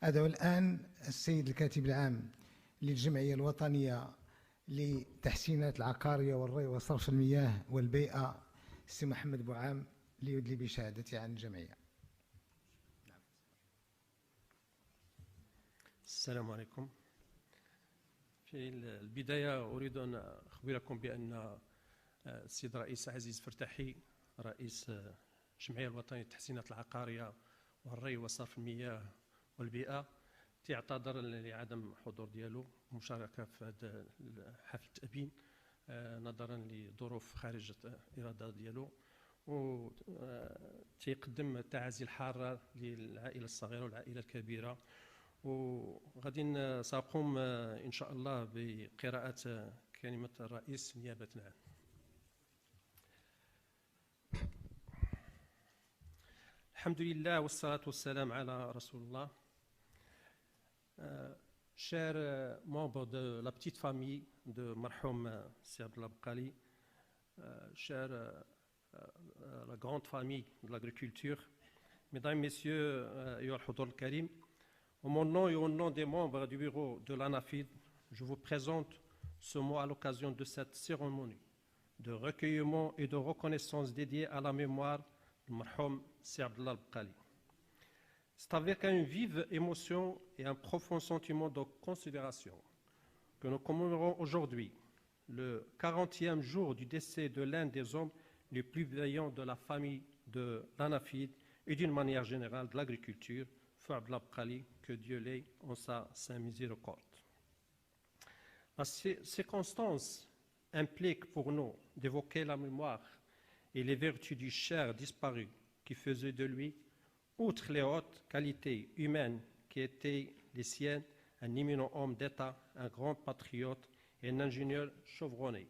أدعو الآن السيد الكاتب العام للجمعية الوطنية لتحسينات العقارية والري وصرف المياه والبيئة السي محمد بوعام ليدلي بشهادته عن الجمعية. السلام عليكم. في البداية أريد أن أخبركم بأن السيد رئيس عزيز فرتاحي رئيس الجمعية الوطنية للتحسينات العقارية والري وصرف المياه والبيئة تعتذر لعدم حضور ديالو ومشاركة في هذا حفل التأبين نظرا لظروف خارج الإرادة ديالو، وتقدم التعازي الحارة للعائلة الصغيرة والعائلة الكبيرة. وغادي سأقوم إن شاء الله بقراءة كلمة الرئيس نيابة عنه. الحمد لله والصلاة والسلام على رسول الله. Chers membres de la petite famille de Marhoum Sir Abdallah Bqali, chers la grande famille de l'agriculture, mesdames, messieurs, Ayyuha al-Hudur al-Karim, au mon nom et au nom des membres du bureau de l'ANAFID, je vous présente ce mot à l'occasion de cette cérémonie de recueillement et de reconnaissance dédiée à la mémoire de Marhoum Sir Abdallah Bqali. C'est avec une vive émotion et un profond sentiment de considération que nous commémorons aujourd'hui le 40e jour du décès de l'un des hommes les plus brillants de la famille de l'ANAFID et d'une manière générale de l'agriculture, Feu Abdallah Bqali, que Dieu l'ait en sa sainte miséricorde. La circonstance implique pour nous d'évoquer la mémoire et les vertus du cher disparu qui faisait de lui, outre les hautes qualités humaines qui étaient les siennes, un éminent homme d'État, un grand patriote et un ingénieur chevronné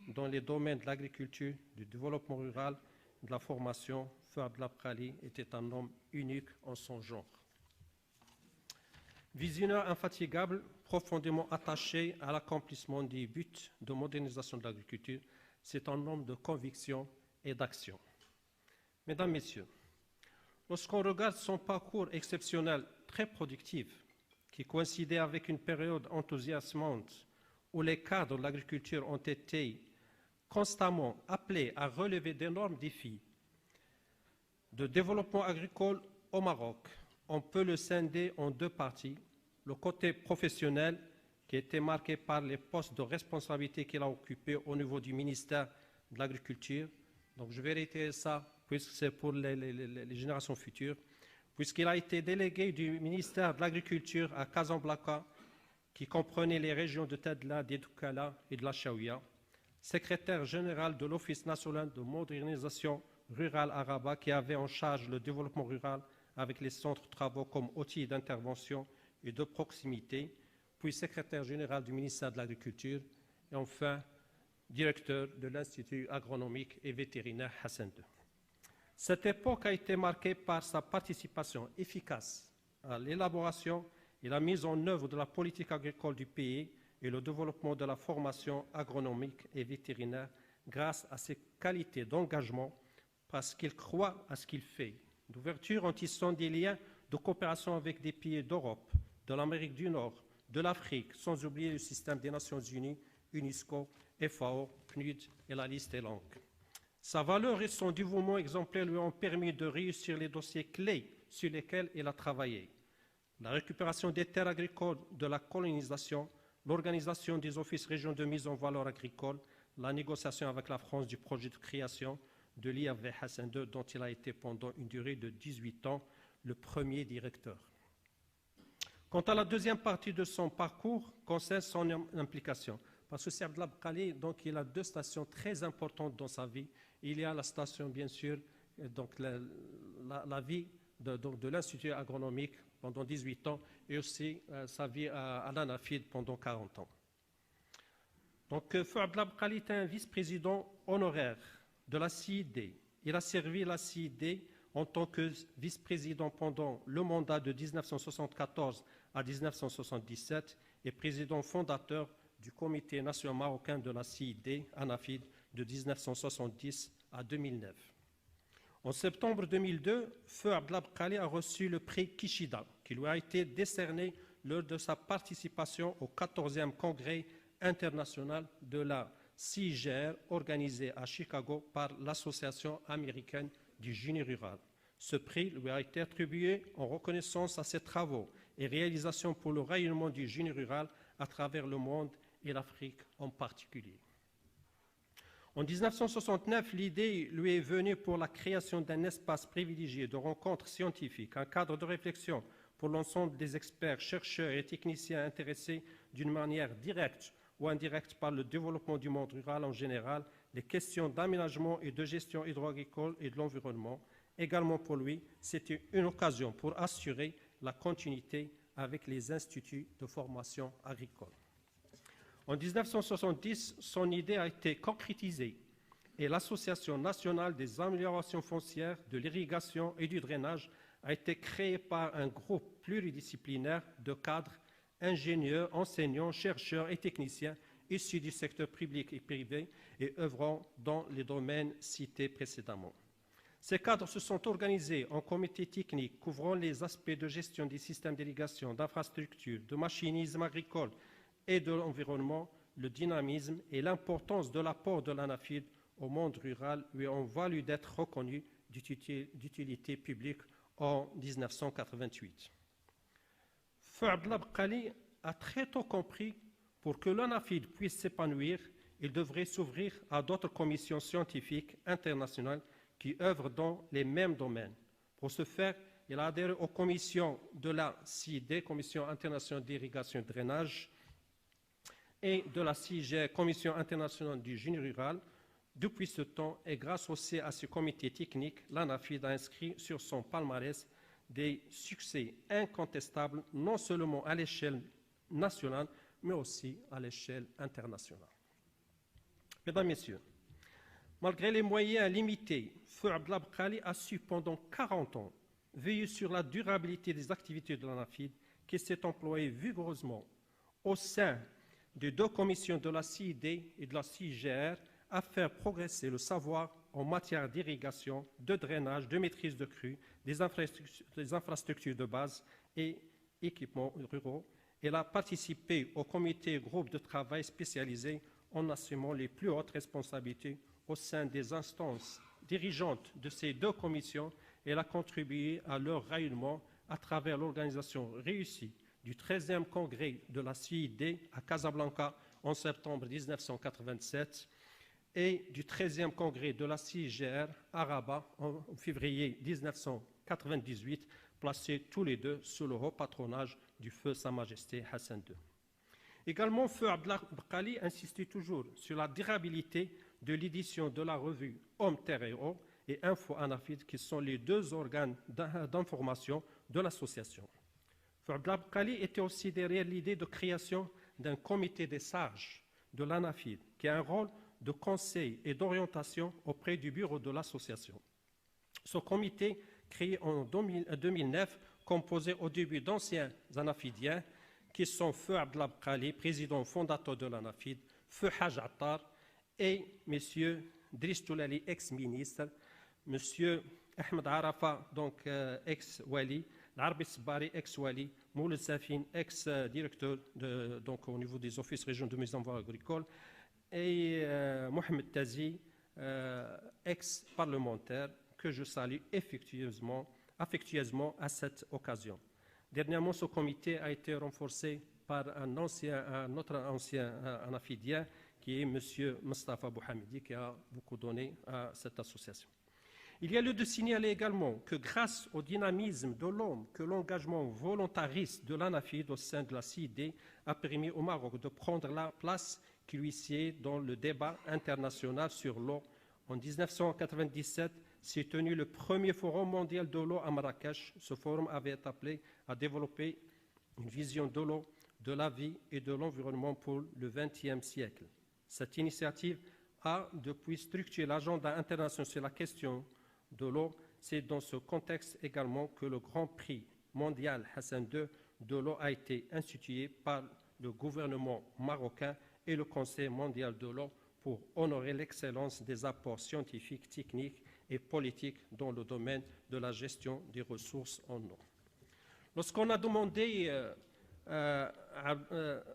dans les domaines de l'agriculture, du développement rural, de la formation. Feu Abdallah Bqali était un homme unique en son genre. Visionnaire infatigable, profondément attaché à l'accomplissement des buts de modernisation de l'agriculture, c'est un homme de conviction et d'action. Mesdames, Messieurs, lorsqu'on regarde son parcours exceptionnel, très productif, qui coïncidait avec une période enthousiasmante où les cadres de l'agriculture ont été constamment appelés à relever d'énormes défis de développement agricole au Maroc, on peut le scinder en deux parties. Le côté professionnel, qui était marqué par les postes de responsabilité qu'il a occupés au niveau du ministère de l'Agriculture. Donc je vais réitérer ça, puisque c'est pour les générations futures, puisqu'il a été délégué du ministère de l'Agriculture à Casablanca, qui comprenait les régions de Tadla, d'Edoukala et de la Chaouia, secrétaire général de l'Office national de modernisation rurale à Rabat, qui avait en charge le développement rural avec les centres de travaux comme outils d'intervention et de proximité, puis secrétaire général du ministère de l'Agriculture, et enfin directeur de l'Institut agronomique et vétérinaire Hassan II. Cette époque a été marquée par sa participation efficace à l'élaboration et la mise en œuvre de la politique agricole du pays et le développement de la formation agronomique et vétérinaire grâce à ses qualités d'engagement, parce qu'il croit à ce qu'il fait, d'ouverture en tissant des liens de coopération avec des pays d'Europe, de l'Amérique du Nord, de l'Afrique, sans oublier le système des Nations Unies, UNESCO, FAO, PNUD et la liste est longue. Sa valeur et son dévouement exemplaire lui ont permis de réussir les dossiers clés sur lesquels il a travaillé. La récupération des terres agricoles de la colonisation, l'organisation des offices régionaux de mise en valeur agricole, la négociation avec la France du projet de création de l'IAV Hassan II, dont il a été pendant une durée de 18 ans le premier directeur. Quant à la deuxième partie de son parcours, concerne son implication. Parce que Sir Abdallah Bqali, donc, il a deux stations très importantes dans sa vie. Il y a la station, bien sûr, donc la vie de l'Institut agronomique pendant 18 ans et aussi sa vie à l'ANAFID pendant 40 ans. Donc, Feu Abdallah Bqali est un vice-président honoraire de la CID. Il a servi la CID en tant que vice-président pendant le mandat de 1974 à 1977 et président fondateur du Comité national marocain de la CID, ANAFID, de 1970 à 2009. En septembre 2002, Feu Abdellah Bkali a reçu le prix Kishida, qui lui a été décerné lors de sa participation au 14e congrès international de la CIGR, organisé à Chicago par l'Association américaine du génie rural. Ce prix lui a été attribué en reconnaissance à ses travaux et réalisations pour le rayonnement du génie rural à travers le monde et l'Afrique en particulier. En 1969, l'idée lui est venue pour la création d'un espace privilégié de rencontres scientifiques, un cadre de réflexion pour l'ensemble des experts, chercheurs et techniciens intéressés d'une manière directe ou indirecte par le développement du monde rural en général, les questions d'aménagement et de gestion hydro-agricole et de l'environnement. Également pour lui, c'était une occasion pour assurer la continuité avec les instituts de formation agricole. En 1970, son idée a été concrétisée et l'Association nationale des améliorations foncières, de l'irrigation et du drainage a été créée par un groupe pluridisciplinaire de cadres, ingénieurs, enseignants, chercheurs et techniciens issus du secteur public et privé et œuvrant dans les domaines cités précédemment. Ces cadres se sont organisés en comités techniques couvrant les aspects de gestion des systèmes d'irrigation, d'infrastructures, de machinisme agricole et de l'environnement, le dynamisme et l'importance de l'apport de l'ANAFID au monde rural lui ont valu d'être reconnu d'utilité publique en 1988. Feu Abdellah Bkali a très tôt compris pour que l'ANAFID puisse s'épanouir, il devrait s'ouvrir à d'autres commissions scientifiques internationales qui œuvrent dans les mêmes domaines. Pour ce faire, il a adhéré aux commissions de la CID, Commission internationale d'irrigation et de drainage, et de la CIGR, Commission internationale du génie rural. Depuis ce temps, et grâce aussi à ce comité technique, l'ANAFID a inscrit sur son palmarès des succès incontestables, non seulement à l'échelle nationale, mais aussi à l'échelle internationale. Mesdames, Messieurs, malgré les moyens limités, Feu Abdellah Bkali a su pendant 40 ans veiller sur la durabilité des activités de l'ANAFID, qui s'est employée vigoureusement au sein des deux commissions de la CID et de la CIGR à faire progresser le savoir en matière d'irrigation, de drainage, de maîtrise de crues, des infrastructures de base et équipements ruraux. Elle a participé au comité et groupe de travail spécialisé en assumant les plus hautes responsabilités au sein des instances dirigeantes de ces deux commissions. Elle a contribué à leur rayonnement à travers l'organisation réussie du 13e congrès de la CID à Casablanca en septembre 1987 et du 13e congrès de la CIGR à Rabat en février 1998, placés tous les deux sous le haut patronage du feu Sa Majesté Hassan II. Également, Feu Abdellah Bkali insistait toujours sur la durabilité de l'édition de la revue Homme, Terre et Eau et Info Anafid, qui sont les deux organes d'information de l'association. Feu Abdellah Bkali était aussi derrière l'idée de création d'un comité des sages de l'ANAFID, qui a un rôle de conseil et d'orientation auprès du bureau de l'association. Ce comité, créé en 2009, composé au début d'anciens anafidiens, qui sont Feu Abdellah Bkali, président fondateur de l'ANAFID, Feu Haj Attar et M. Driss Toulali, ex-ministre, M. Ahmed Arafa, donc ex-wali, L'Arbi Sbari, ex-wali, Mouled Safin, ex-directeur donc au niveau des offices régionaux de mise en voie agricole, et Mohamed Tazi, ex-parlementaire, que je salue affectueusement à cette occasion. Dernièrement, ce comité a été renforcé par un autre ancien anafidien, qui est M. Mustafa Bouhamidi, qui a beaucoup donné à cette association. Il y a lieu de signaler également que grâce au dynamisme de l'homme, que l'engagement volontariste de l'ANAFID au sein de la CID a permis au Maroc de prendre la place qui lui sied dans le débat international sur l'eau. En 1997, s'est tenu le premier forum mondial de l'eau à Marrakech. Ce forum avait appelé à développer une vision de l'eau, de la vie et de l'environnement pour le XXe siècle. Cette initiative a depuis structuré l'agenda international sur la question de l'eau. C'est dans ce contexte également que le Grand Prix mondial Hassan II de l'eau a été institué par le gouvernement marocain et le Conseil mondial de l'eau pour honorer l'excellence des apports scientifiques, techniques et politique dans le domaine de la gestion des ressources en eau. Lorsqu'on a demandé à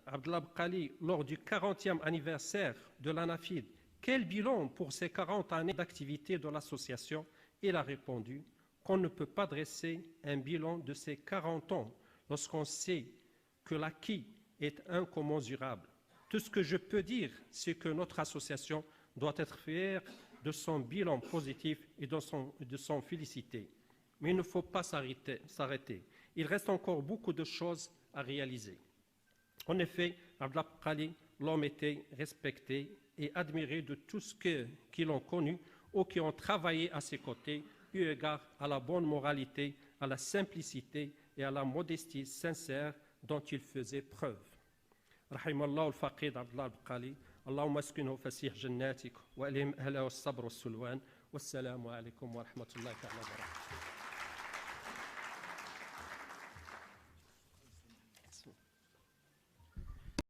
Abdellah Bqali, lors du 40e anniversaire de l'ANAFID, quel bilan pour ces 40 années d'activité de l'association, il a répondu qu'on ne peut pas dresser un bilan de ces 40 ans lorsqu'on sait que l'acquis est incommensurable. Tout ce que je peux dire, c'est que notre association doit être fière de son bilan positif et de s'en féliciter. Mais il ne faut pas s'arrêter. Il reste encore beaucoup de choses à réaliser. En effet, Abdellah Bqali, l'homme était respecté et admiré de tous ceux qui l'ont connu ou qui ont travaillé à ses côtés, eu égard à la bonne moralité, à la simplicité et à la modestie sincère dont il faisait preuve. رحم الله الفقيد عبد الله البقالي اللهم اسكنه فسيح جناتك وألهم أهله الصبر والسلوان والسلام عليكم ورحمة الله تعالى وبركاته